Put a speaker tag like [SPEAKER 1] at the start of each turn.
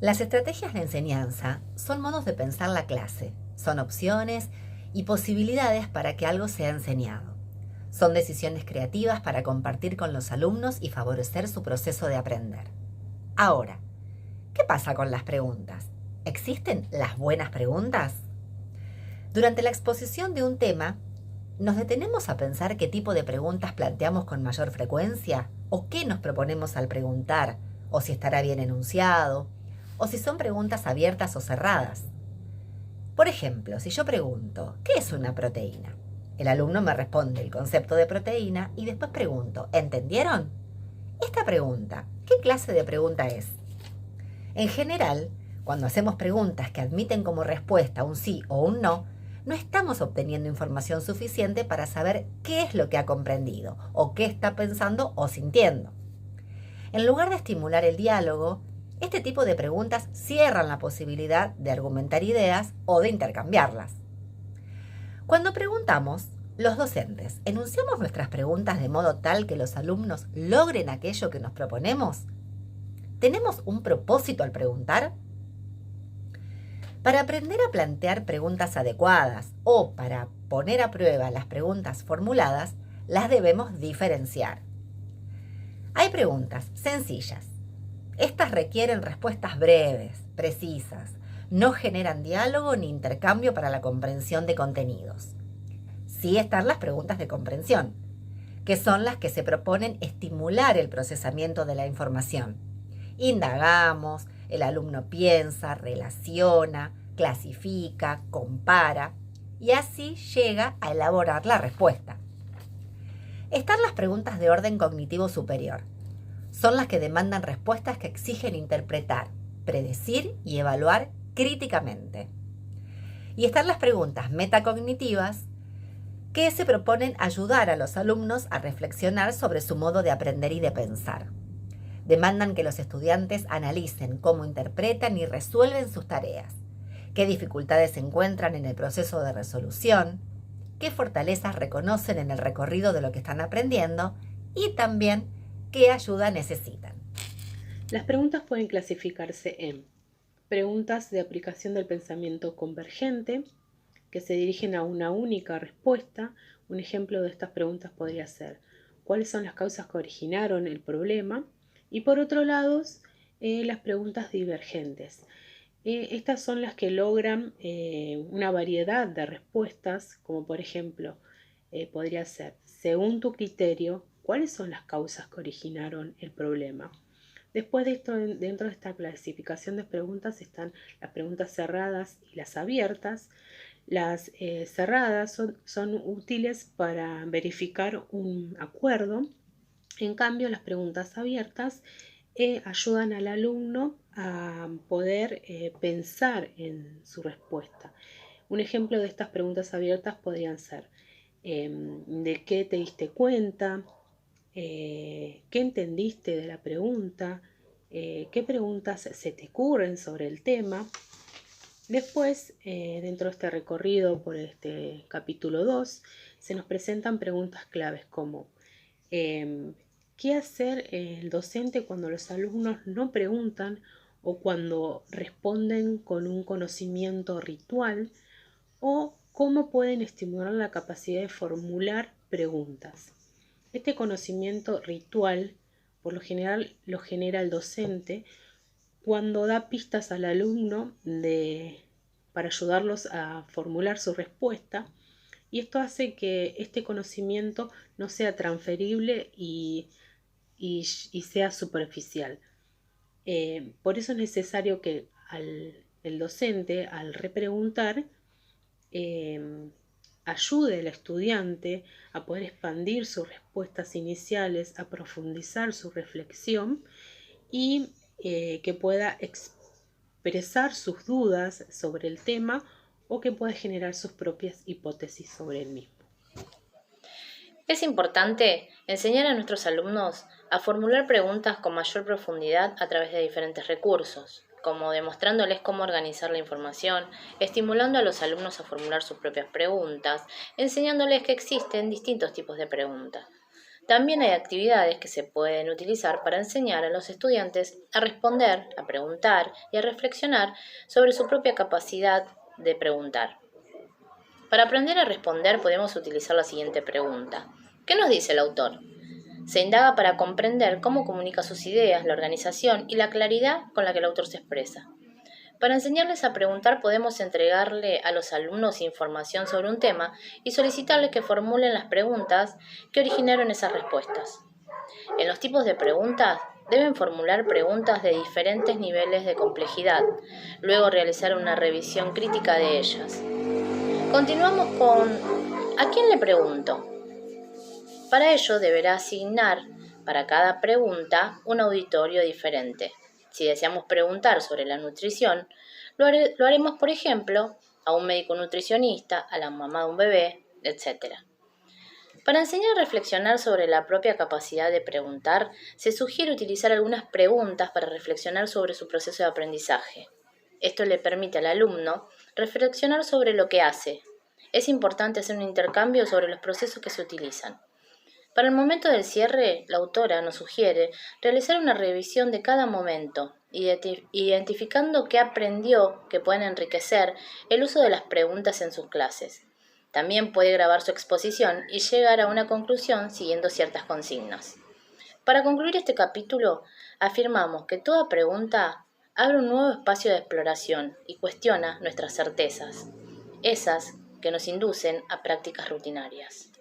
[SPEAKER 1] Las estrategias de enseñanza son modos de pensar la clase, son opciones y posibilidades para que algo sea enseñado. Son decisiones creativas para compartir con los alumnos y favorecer su proceso de aprender. Ahora, ¿qué pasa con las preguntas? ¿Existen las buenas preguntas? Durante la exposición de un tema, ¿nos detenemos a pensar qué tipo de preguntas planteamos con mayor frecuencia? ¿O qué nos proponemos al preguntar? ¿O si estará bien enunciado? ¿O si son preguntas abiertas o cerradas? Por ejemplo, si yo pregunto, ¿qué es una proteína? El alumno me responde el concepto de proteína y después pregunto, ¿entendieron? Esta pregunta, ¿qué clase de pregunta es? En general, cuando hacemos preguntas que admiten como respuesta un sí o un no, no estamos obteniendo información suficiente para saber qué es lo que ha comprendido o qué está pensando o sintiendo. En lugar de estimular el diálogo, este tipo de preguntas cierran la posibilidad de argumentar ideas o de intercambiarlas. Cuando preguntamos, los docentes enunciamos nuestras preguntas de modo tal que los alumnos logren aquello que nos proponemos. ¿Tenemos un propósito al preguntar? Para aprender a plantear preguntas adecuadas o para poner a prueba las preguntas formuladas, las debemos diferenciar. Hay preguntas sencillas. Estas requieren respuestas breves, precisas, no generan diálogo ni intercambio para la comprensión de contenidos. Sí están las preguntas de comprensión, que son las que se proponen estimular el procesamiento de la información. Indagamos, el alumno piensa, relaciona, clasifica, compara y así llega a elaborar la respuesta. Están las preguntas de orden cognitivo superior. Son las que demandan respuestas que exigen interpretar, predecir y evaluar críticamente. Y están las preguntas metacognitivas que se proponen ayudar a los alumnos a reflexionar sobre su modo de aprender y de pensar. Demandan que los estudiantes analicen cómo interpretan y resuelven sus tareas, qué dificultades encuentran en el proceso de resolución, qué fortalezas reconocen en el recorrido de lo que están aprendiendo y también qué ayuda necesitan.
[SPEAKER 2] Las preguntas pueden clasificarse en preguntas de aplicación del pensamiento convergente, que se dirigen a una única respuesta. Un ejemplo de estas preguntas podría ser: ¿cuáles son las causas que originaron el problema? Y por otro lado, las preguntas divergentes. Estas son las que logran una variedad de respuestas, como por ejemplo, podría ser: según tu criterio, ¿cuáles son las causas que originaron el problema? Después de esto, dentro de esta clasificación de preguntas están las preguntas cerradas y las abiertas. Las cerradas son útiles para verificar un acuerdo. En cambio, las preguntas abiertas ayudan al alumno a poder pensar en su respuesta. Un ejemplo de estas preguntas abiertas podrían ser: ¿de qué te diste cuenta? ¿Qué entendiste de la pregunta? ¿Qué preguntas se te ocurren sobre el tema? Después, dentro de este recorrido por este capítulo 2, se nos presentan preguntas claves como ¿qué hacer el docente cuando los alumnos no preguntan o cuando responden con un conocimiento ritual? ¿O cómo pueden estimular la capacidad de formular preguntas? Este conocimiento ritual, por lo general, lo genera el docente cuando da pistas al alumno para ayudarlos a formular su respuesta, y esto hace que este conocimiento no sea transferible y sea superficial. Por eso es necesario que el docente, al repreguntar, ayude al estudiante a poder expandir sus respuestas iniciales, a profundizar su reflexión y que pueda expresar sus dudas sobre el tema o que pueda generar sus propias hipótesis sobre el mismo.
[SPEAKER 3] Es importante enseñar a nuestros alumnos a formular preguntas con mayor profundidad a través de diferentes recursos, como demostrándoles cómo organizar la información, estimulando a los alumnos a formular sus propias preguntas, enseñándoles que existen distintos tipos de preguntas. También hay actividades que se pueden utilizar para enseñar a los estudiantes a responder, a preguntar y a reflexionar sobre su propia capacidad de preguntar. Para aprender a responder podemos utilizar la siguiente pregunta. ¿Qué nos dice el autor? Se indaga para comprender cómo comunica sus ideas, la organización y la claridad con la que el autor se expresa. Para enseñarles a preguntar podemos entregarle a los alumnos información sobre un tema y solicitarles que formulen las preguntas que originaron esas respuestas. En los tipos de preguntas deben formular preguntas de diferentes niveles de complejidad, luego realizar una revisión crítica de ellas. Continuamos con ¿a quién le pregunto? Para ello deberá asignar para cada pregunta un auditorio diferente. Si deseamos preguntar sobre la nutrición, lo haremos, por ejemplo, a un médico nutricionista, a la mamá de un bebé, etc. Para enseñar a reflexionar sobre la propia capacidad de preguntar, se sugiere utilizar algunas preguntas para reflexionar sobre su proceso de aprendizaje. Esto le permite al alumno reflexionar sobre lo que hace. Es importante hacer un intercambio sobre los procesos que se utilizan. Para el momento del cierre, la autora nos sugiere realizar una revisión de cada momento, identificando qué aprendió que pueden enriquecer el uso de las preguntas en sus clases. También puede grabar su exposición y llegar a una conclusión siguiendo ciertas consignas. Para concluir este capítulo, afirmamos que toda pregunta abre un nuevo espacio de exploración y cuestiona nuestras certezas, esas que nos inducen a prácticas rutinarias.